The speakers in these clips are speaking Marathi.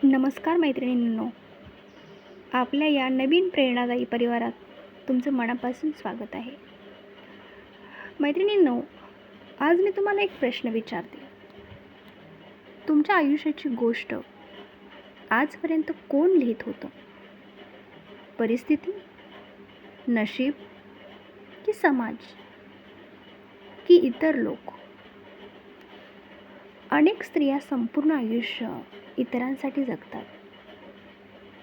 नमस्कार मैत्रिणींनो, आपल्या या नवीन प्रेरणादायी परिवारात तुमचं मनापासून स्वागत आहे. मैत्रिणींनो, आज मी तुम्हाला एक प्रश्न विचारते. तुमच्या आयुष्याची गोष्ट आजपर्यंत कोण लिहित होतं? परिस्थिती, नशीब की समाज की इतर लोक? अनेक स्त्रिया संपूर्ण आयुष्य इतरांसाठी जगतात.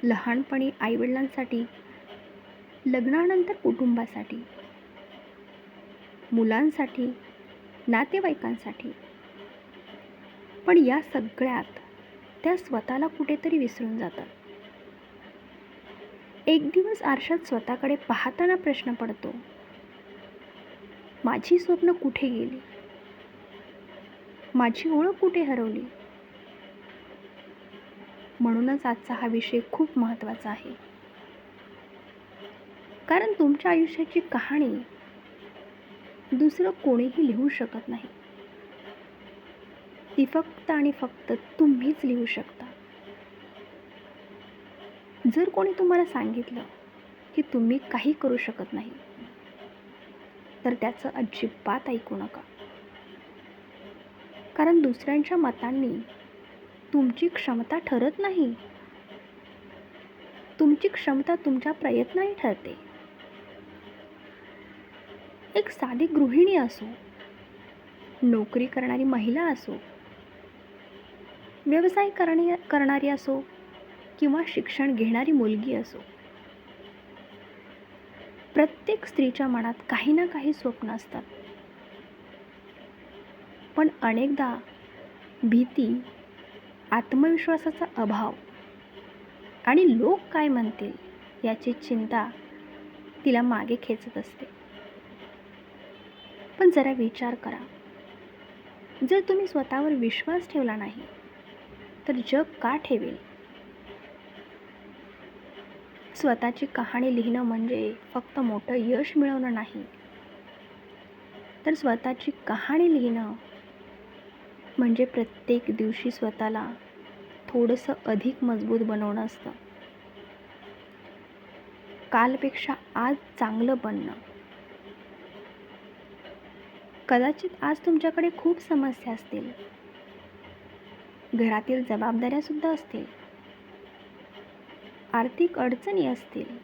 लहानपणी आईवडिलांसाठी, लग्नानंतर कुटुंबासाठी, मुलांसाठी, नातेवाईकांसाठी. पण या सगळ्यात त्या स्वतःला कुठेतरी विसरून जातात. एक दिवस आरशात स्वतःकडे पाहताना प्रश्न पडतो, माझी स्वप्न कुठे गेली? माझी ओळख कुठे हरवली? म्हणूनच आजचा हा विषय खूप महत्त्वाचा आहे. कारण तुमच्या आयुष्याची कहाणी दुसरं कोणीही लिहू शकत नाही. ती फक्त आणि फक्त तुम्हीच लिहू शकता. जर कोणी तुम्हाला सांगितलं की तुम्ही काही करू शकत नाही, तर त्याचं अजिबात ऐकू नका. कारण दुसऱ्यांच्या मतांनी तुमची क्षमता ठरत नाही. तुमची क्षमता तुमच्या प्रयत्नाने ठरते. एक साधी गृहिणी असो, नोकरी करणारी महिला असो, व्यवसाय करणारी असो किंवा शिक्षण घेणारी मुलगी असो, प्रत्येक स्त्रीच्या मनात काही ना काही स्वप्न असतात. पण अनेकदा भीती, आत्मविश्वासाचा अभाव आणि लोक काय म्हणतील याची चिंता तिला मागे खेचत असते. पण जरा विचार करा, जर तुम्ही स्वतःवर विश्वास ठेवला नाही तर जग का ठेवेल? स्वतःची कहाणी लिहिणं म्हणजे फक्त मोठं यश मिळवणं नाही, तर स्वतःची कहाणी लिहिणं म्हणजे प्रत्येक दिवशी स्वतःला थोडंसं अधिक मजबूत बनवणं असतं. कालपेक्षा आज चांगलं बनणं. कदाचित आज तुमच्याकडे खूप समस्या असतील, घरातील जबाबदाऱ्या सुद्धा असतील, आर्थिक अडचणी असतील,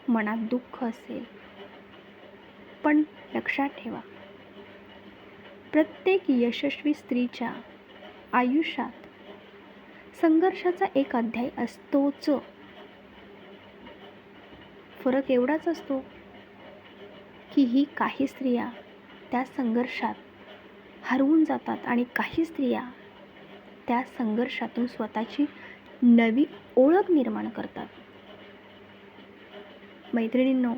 मनात दुःख असेल. पण लक्षात ठेवा, प्रत्येक यशस्वी स्त्रीच्या आयुष्यात संघर्षाचा एक अध्याय असतोच. फरक एवढाच असतो की काही स्त्रिया त्या संघर्षात हरवून जातात आणि काही स्त्रिया त्या संघर्षातून स्वतःची नवी ओळख निर्माण करतात. मैत्रिणींनो,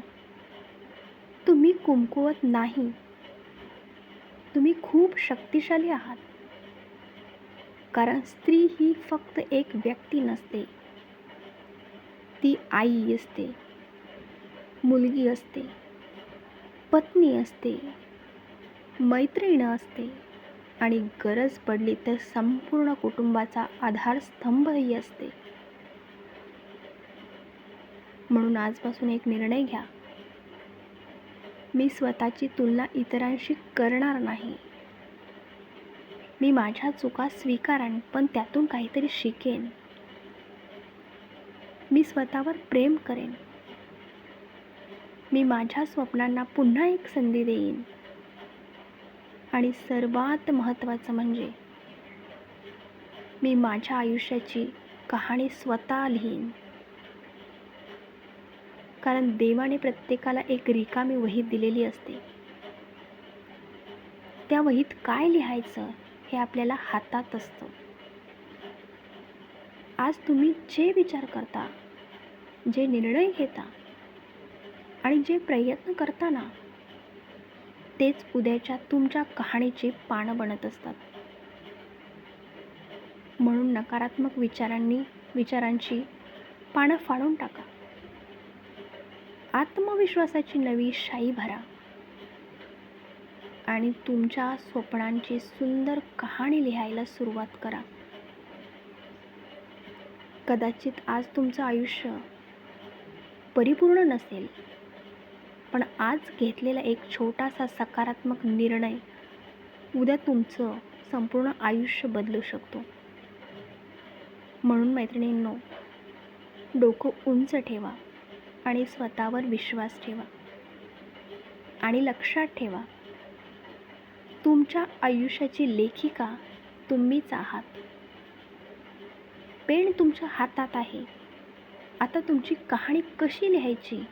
तुम्ही कमकुवत नाही, तुम्ही खूप शक्तिशाली आहात. कारण स्त्री ही फक्त एक व्यक्ती नसते, ती आई असते, मुलगी असते, पत्नी असते, मैत्रीण असते आणि गरज पडली तर संपूर्ण कुटुंबाचा आधारस्तंभही असते. म्हणून आजपासून एक निर्णय घ्या, मी स्वतःची तुलना इतरांशी करणार नाही. मी माझ्या चुका स्वीकारेन, पण त्यातून काहीतरी शिकेन. मी स्वतःवर प्रेम करेन. मी माझ्या स्वप्नांना पुन्हा एक संधी देईन. आणि सर्वात महत्त्वाचं म्हणजे मी माझ्या आयुष्याची कहाणी स्वतः लिहीन. कारण देवाने प्रत्येकाला एक रिकामी वही दिलेली असते. त्या वहीत काय लिहायचं हे आपल्याला हातात असतं. आज तुम्ही जे विचार करता, जे निर्णय घेता आणि जे प्रयत्न करता ना, तेच उद्याच्या तुमच्या कहाणीची पानं बनत असतात. म्हणून नकारात्मक विचारांची पानं फाडून टाका. आत्मविश्वासाची नवी शाई भरा आणि तुमच्या स्वप्नांची सुंदर कहाणी लिहायला सुरुवात करा. कदाचित आज तुमचं आयुष्य परिपूर्ण नसेल, पण आज घेतलेला एक छोटासा सकारात्मक निर्णय उद्या तुमचं संपूर्ण आयुष्य बदलू शकतो. म्हणून मैत्रिणींनो, डोकं उंच ठेवा आणि स्वतःवर विश्वास ठेवा. आणि लक्षात ठेवा, तुमच्या आयुष्याची लेखिका तुम्हीच आहात. पेन तुमच्या हातात आहे. आता तुमची कहाणी कशी लिहायची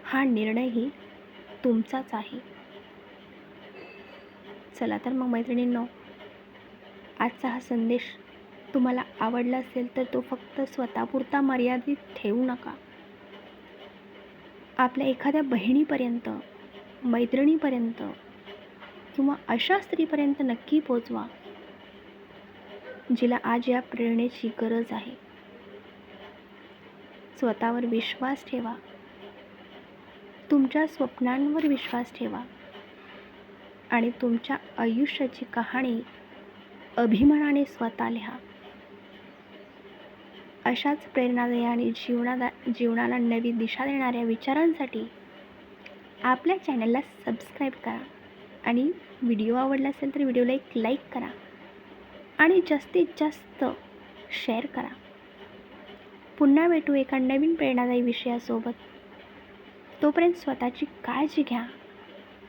हा निर्णयही तुमचाच आहे. चला तर मग मैत्रिणींनो, आजचा हा संदेश तुम्हाला आवडला असेल तर तो फक्त स्वतःपुरता मर्यादित ठेवू नका. आपल्या एखाद्या बहिणीपर्यंत, मैत्रिणीपर्यंत किंवा अशा स्त्रीपर्यंत नक्की पोचवा जिला आज या प्रेरणेची गरज आहे. स्वतःवर विश्वास ठेवा, तुमच्या स्वप्नांवर विश्वास ठेवा आणि तुमच्या आयुष्याची कहाणी अभिमानाने स्वतः लिहा. अशाच प्रेरणादायी आणि जीवनाला नवी दिशा देणाऱ्या विचारांसाठी आपल्या चॅनलला सबस्क्राईब करा आणि व्हिडिओ आवडला असेल तर व्हिडिओला एक लाईक करा आणि जास्तीत जास्त शेअर करा. पुन्हा भेटू एका नवीन प्रेरणादायी विषयासोबत. तोपर्यंत स्वतःची काळजी घ्या,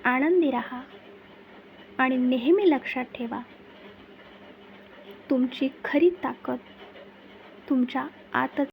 आनंदी राहा आणि नेहमी लक्षात ठेवा, तुमची खरी ताकद तुमच्या आतच